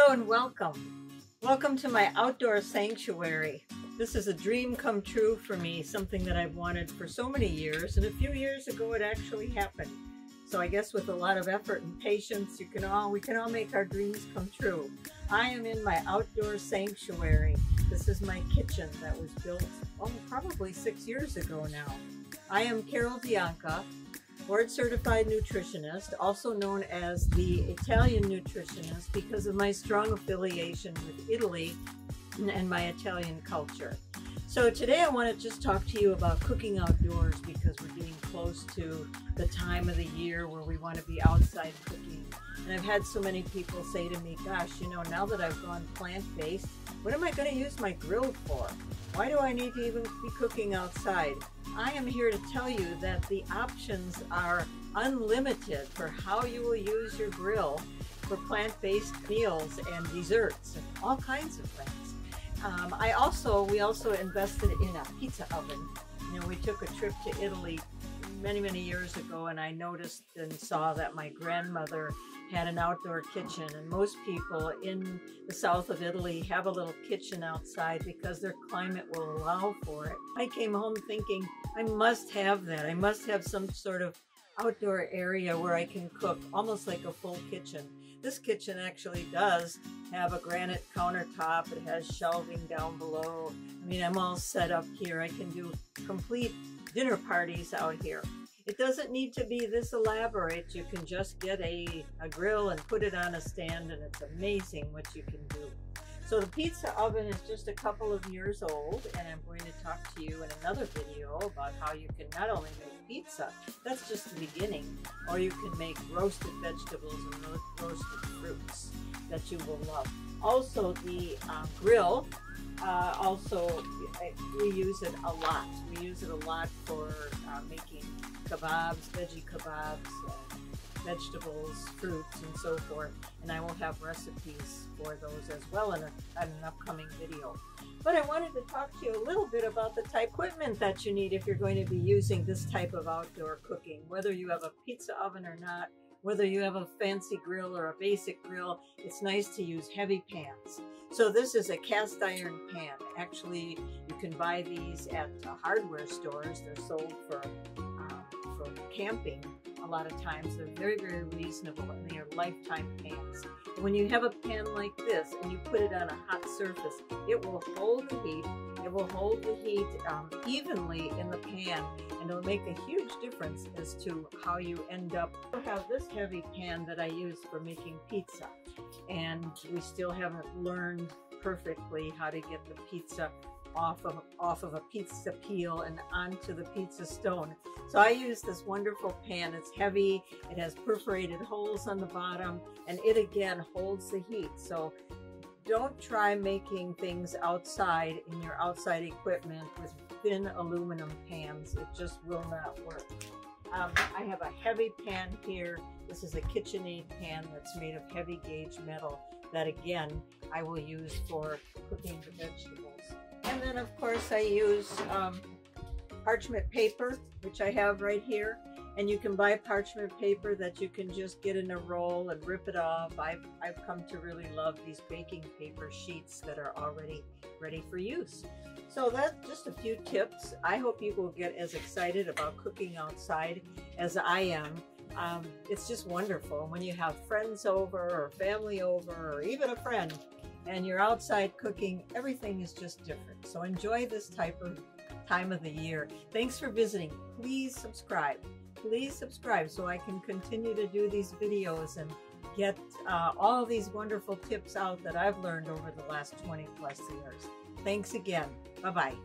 Hello and welcome. Welcome to my outdoor sanctuary. This is a dream come true for me, something that I've wanted for so many years, and a few years ago it actually happened. So I guess with a lot of effort and patience, we can all make our dreams come true. I am in my outdoor sanctuary. This is my kitchen that was built, probably 6 years ago now. I am Carol Bianca, board certified nutritionist, also known as the Italian nutritionist because of my strong affiliation with Italy and my Italian culture. So today I want to just talk to you about cooking outdoors because we're getting close to the time of the year where we want to be outside cooking. And I've had so many people say to me, gosh, now that I've gone plant-based, what am I going to use my grill for? Why do I need to even be cooking outside? I am here to tell you that the options are unlimited for how you will use your grill for plant-based meals and desserts and all kinds of things. We also invested in a pizza oven. We took a trip to Italy many years ago, and I noticed and saw that my grandmother had an outdoor kitchen, and most people in the south of Italy have a little kitchen outside because their climate will allow for it. I came home thinking, I must have that. I must have some sort of outdoor area where I can cook, almost like a full kitchen. This kitchen actually does have a granite countertop. It has shelving down below. I'm all set up here. I can do complete dinner parties out here. It doesn't need to be this elaborate. You can just get a grill and put it on a stand, and it's amazing what you can do. So the pizza oven is just a couple of years old, and I'm going to talk to you in another video about how you can not only make pizza, that's just the beginning, or you can make roasted vegetables and roasted fruits that you will love. Also the grill, we use it a lot. We use it a lot for making kebabs, veggie kebabs, vegetables, fruits, and so forth. And I will have recipes for those as well in an upcoming video. But I wanted to talk to you a little bit about the type of equipment that you need if you're going to be using this type of outdoor cooking. Whether you have a pizza oven or not, whether you have a fancy grill or a basic grill, it's nice to use heavy pans. So this is a cast iron pan. Actually, you can buy these at hardware stores. They're sold for camping. A lot of times they're very reasonable, and they are lifetime pans. And when you have a pan like this and you put it on a hot surface, it will hold the heat. It will hold the heat evenly in the pan, and it'll make a huge difference as to how you end up. I have this heavy pan that I use for making pizza, and we still haven't learned perfectly how to get the pizza off of a pizza peel and onto the pizza stone. So I use this wonderful pan. It's heavy, it has perforated holes on the bottom, and it again holds the heat. So don't try making things outside in your outside equipment with thin aluminum pans. It just will not work. I have a heavy pan here. This is a KitchenAid pan that's made of heavy gauge metal that again I will use for cooking the vegetables. And then of course I use parchment paper, which I have right here. And you can buy parchment paper that you can just get in a roll and rip it off. I've come to really love these baking paper sheets that are already ready for use. So that's just a few tips. I hope you will get as excited about cooking outside as I am. It's just wonderful when you have friends over or family over or even a friend and you're outside cooking. Everything is just different. So enjoy this type of time of the year. Thanks for visiting. Please subscribe. Please subscribe so I can continue to do these videos and get all these wonderful tips out that I've learned over the last 20+ years. Thanks again. Bye-bye.